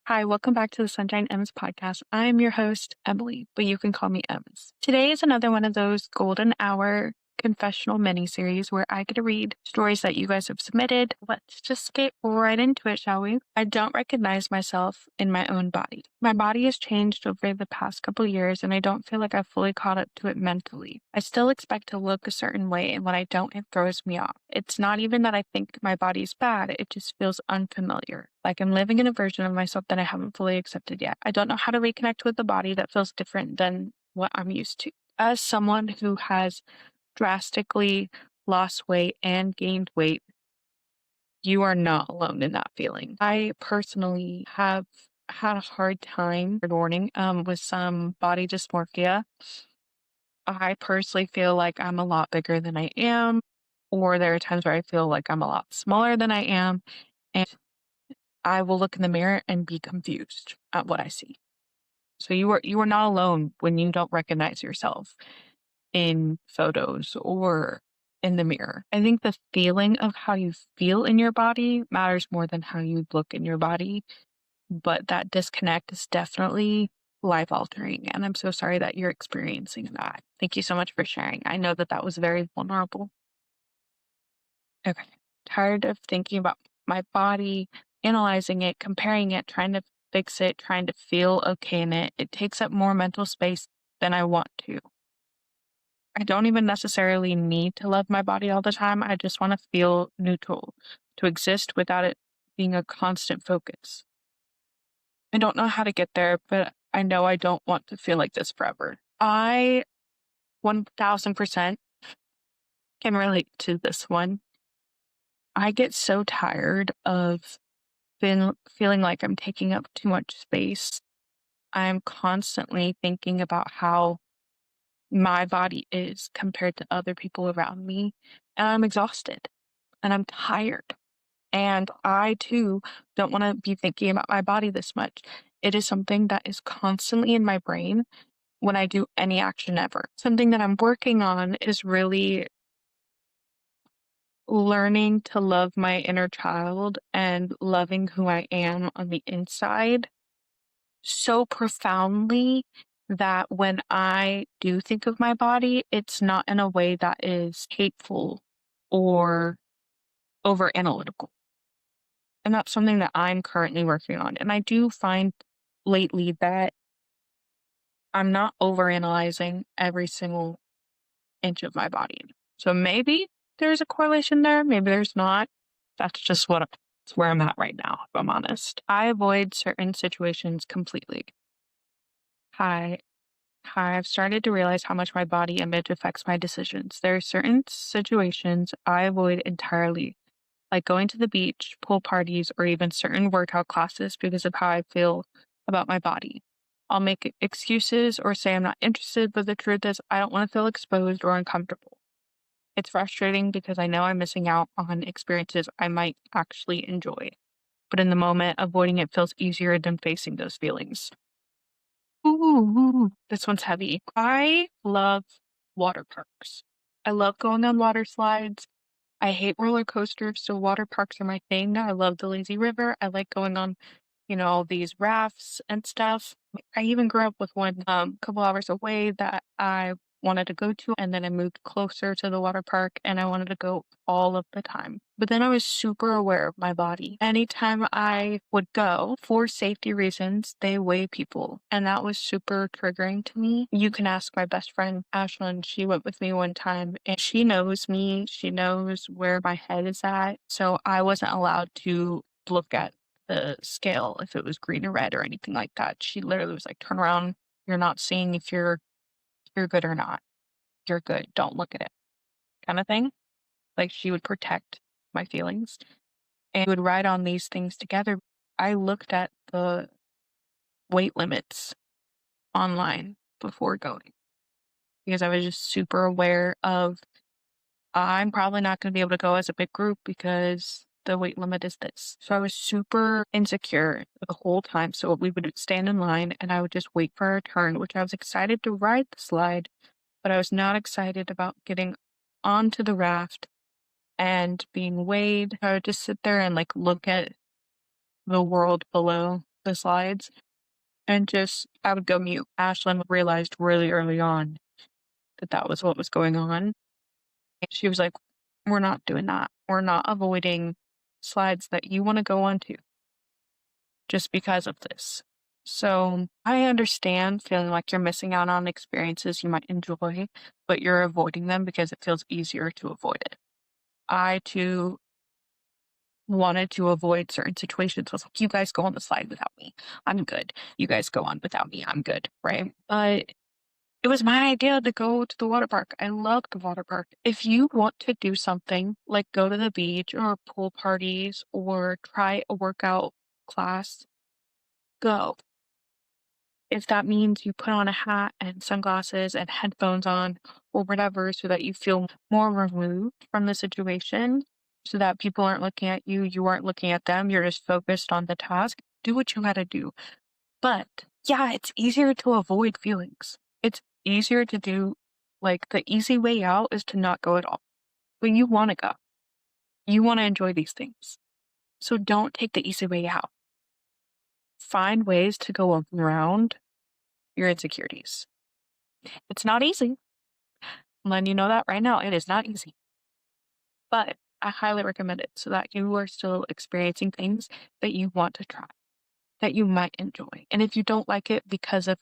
Hi, welcome back to the Sunshine M's podcast. I'm your host, Emily, but you can call me Ems. Today is another one of those golden hour confessional mini series where I get to read stories that you guys have submitted. Let's just get right into it, shall we? I don't recognize myself in my own body. My body has changed over the past couple years, and I don't feel like I've fully caught up to it mentally. I still expect to look a certain way, and when I don't, it throws me off. It's not even that I think my body's bad, it just feels unfamiliar. Like I'm living in a version of myself that I haven't fully accepted yet. I don't know how to reconnect with the body that feels different than what I'm used to. As someone who has drastically lost weight and gained weight, you are not alone in that feeling. I personally have had a hard time warning with some body dysmorphia. I personally feel like I'm a lot bigger than I am, or there are times where I feel like I'm a lot smaller than I am, and I will look in the mirror and be confused at what I see. So you are not alone when you don't recognize yourself in photos or in the mirror. I think the feeling of how you feel in your body matters more than how you look in your body, but that disconnect is definitely life altering. And I'm so sorry that you're experiencing that. Thank you so much for sharing. I know that that was very vulnerable. Okay. Tired of thinking about my body, analyzing it, comparing it, trying to fix it, trying to feel okay in it. It takes up more mental space than I want to. I don't even necessarily need to love my body all the time. I just want to feel neutral, to exist without it being a constant focus. I don't know how to get there, but I know I don't want to feel like this forever. I 1000% can relate to this one. I get so tired of feeling like I'm taking up too much space. I'm constantly thinking about how my body is compared to other people around me, and I'm exhausted and I'm tired. And I too don't want to be thinking about my body this much. It is something that is constantly in my brain when I do any action ever. Something that I'm working on is really learning to love my inner child and loving who I am on the inside so profoundly that when I do think of my body, it's not in a way that is hateful or over analytical. And that's something that I'm currently working on. And I do find lately that I'm not overanalyzing every single inch of my body. So maybe there's a correlation there, maybe there's not. That's just that's where I'm at right now, if I'm honest. I avoid certain situations completely. Hi. Hi, I've started to realize how much my body image affects my decisions. There are certain situations I avoid entirely, like going to the beach, pool parties, or even certain workout classes because of how I feel about my body. I'll make excuses or say I'm not interested, but the truth is, I don't want to feel exposed or uncomfortable. It's frustrating because I know I'm missing out on experiences I might actually enjoy. But in the moment, avoiding it feels easier than facing those feelings. Ooh, this one's heavy. I love water parks. I love going on water slides. I hate roller coasters, so water parks are my thing. I love the lazy river. I like going on, all these rafts and stuff. I even grew up with one a couple hours away that I wanted to go to, and then I moved closer to the water park and I wanted to go all of the time. But then I was super aware of my body. Anytime I would go for safety reasons, they weigh people, and that was super triggering to me. You can ask my best friend Ashlyn. She went with me one time and she knows me. She knows where my head is at. So I wasn't allowed to look at the scale if it was green or red or anything like that. She literally was like, turn around. You're not seeing if you're good or not. You're good. Don't look at it. Kind of thing. Like she would protect my feelings and we would ride on these things together. I looked at the weight limits online before going because I was just super aware of I'm probably not going to be able to go as a big group because the weight limit is this. So I was super insecure the whole time. So we would stand in line and I would just wait for our turn, which I was excited to ride the slide, but I was not excited about getting onto the raft and being weighed. I would just sit there and like look at the world below the slides and just I would go mute. Ashlyn realized really early on that that was what was going on. And she was like, "We're not doing that. We're not avoiding slides that you want to go onto just because of this." So I understand feeling like you're missing out on experiences you might enjoy, but you're avoiding them because it feels easier to avoid it. I too wanted to avoid certain situations. I was like, you guys go on the slide without me. I'm good. You guys go on without me. I'm good. Right. But it was my idea to go to the water park. I love the water park. If you want to do something like go to the beach or pool parties or try a workout class, go. If that means you put on a hat and sunglasses and headphones on or whatever so that you feel more removed from the situation, so that people aren't looking at you, you aren't looking at them, you're just focused on the task, do what you gotta do. But yeah, it's easier to avoid feelings. It's easier to do, like, the easy way out is to not go at all. But you wanna go. You wanna enjoy these things. So don't take the easy way out. Find ways to go around your insecurities. It's not easy. I'm letting you know that right now. It is not easy, but I highly recommend it so that you are still experiencing things that you want to try, that you might enjoy. And if you don't like it because of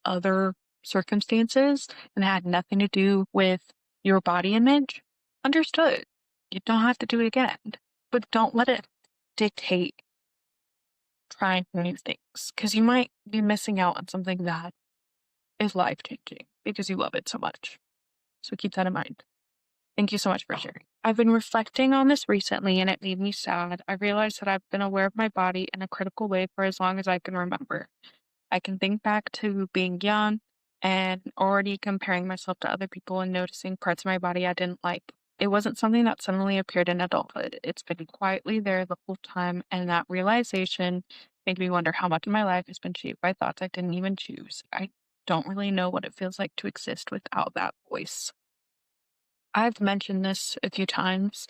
other circumstances and it had nothing to do with your body image, understood. You don't have to do it again, but don't let it dictate trying new things because you might be missing out on something that is life changing because you love it so much. So keep that in mind. Thank you so much for sharing. I've been reflecting on this recently and it made me sad. I realized that I've been aware of my body in a critical way for as long as I can remember. I can think back to being young and already comparing myself to other people and noticing parts of my body I didn't like. It wasn't something that suddenly appeared in adulthood. It's been quietly there the whole time, and that realization made me wonder how much of my life has been shaped by thoughts I didn't even choose. I don't really know what it feels like to exist without that voice. I've mentioned this a few times,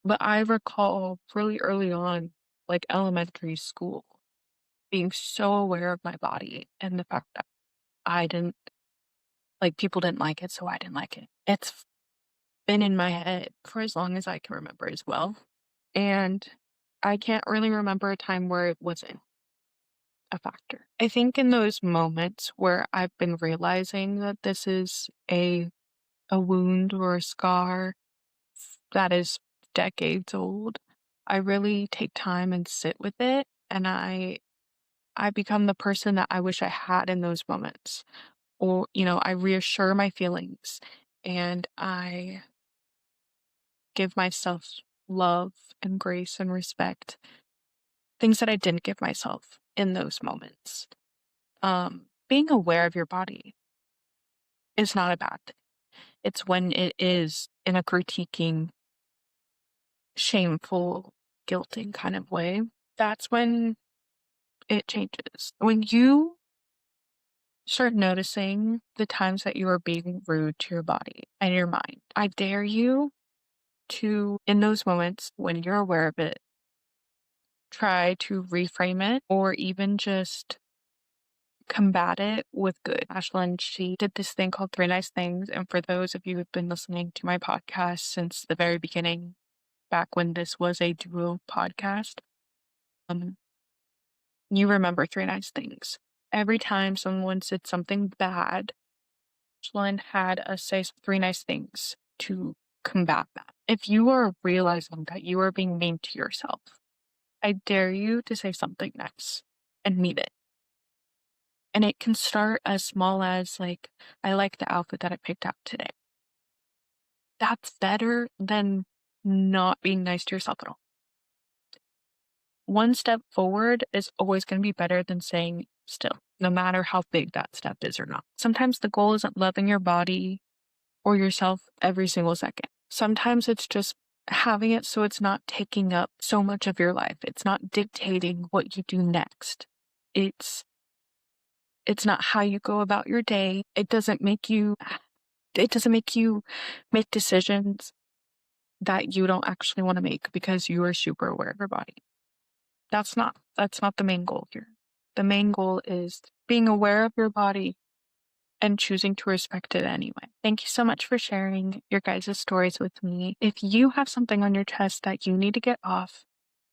but I recall really early on, like elementary school, being so aware of my body and the fact that I didn't like people didn't like it, so I didn't like it. It's been in my head for as long as I can remember as well. And I can't really remember a time where it wasn't a factor. I think in those moments where I've been realizing that this is a wound or a scar that is decades old, I really take time and sit with it, and I become the person that I wish I had in those moments. Or, I reassure my feelings and I give myself love and grace and respect, things that I didn't give myself in those moments. Being aware of your body is not a bad thing. It's when it is in a critiquing, shameful, guilting kind of way. That's when it changes. When you start noticing the times that you are being rude to your body and your mind, I dare you to, in those moments when you're aware of it, try to reframe it or even just combat it with good. Ashlyn, she did this thing called Three Nice Things. And for those of you who've been listening to my podcast since the very beginning, back when this was a duo podcast, um, you remember Three Nice Things. Every time someone said something bad, Ashlyn had us say three nice things to combat that. If you are realizing that you are being mean to yourself, I dare you to say something nice and mean it. And it can start as small as, like, I like the outfit that I picked out today. That's better than not being nice to yourself at all. One step forward is always going to be better than saying still, no matter how big that step is or not. Sometimes the goal isn't loving your body or yourself every single second. Sometimes it's just having it so it's not taking up so much of your life. It's not dictating what you do next. It's not how you go about your day. It doesn't make you make decisions that you don't actually want to make because you are super aware of your body. That's not the main goal here. The main goal is being aware of your body and choosing to respect it anyway. Thank you so much for sharing your guys' stories with me. If you have something on your chest that you need to get off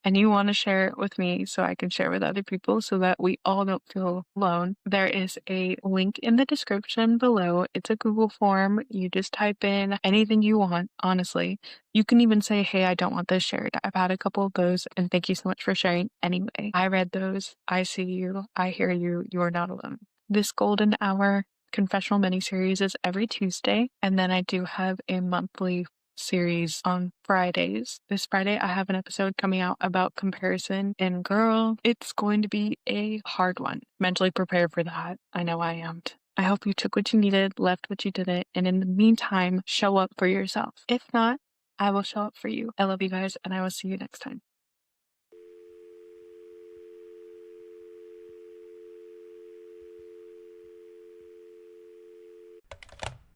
and you want to share it with me so I can share with other people so that we all don't feel alone, there is a link in the description below. It's a Google form. You just type in anything you want, honestly. You can even say, hey, I don't want this shared. I've had a couple of those, and thank you so much for sharing anyway. I read those. I see you. I hear you. You are not alone. This golden hour confessional miniseries is every Tuesday, and then I do have a monthly series on Fridays. This Friday, I have an episode coming out about comparison, and girl, it's going to be a hard one. Mentally prepared for that. I know I am. I hope you took what you needed, left what you didn't, and in the meantime, show up for yourself. If not, I will show up for you. I love you guys, and I will see you next time.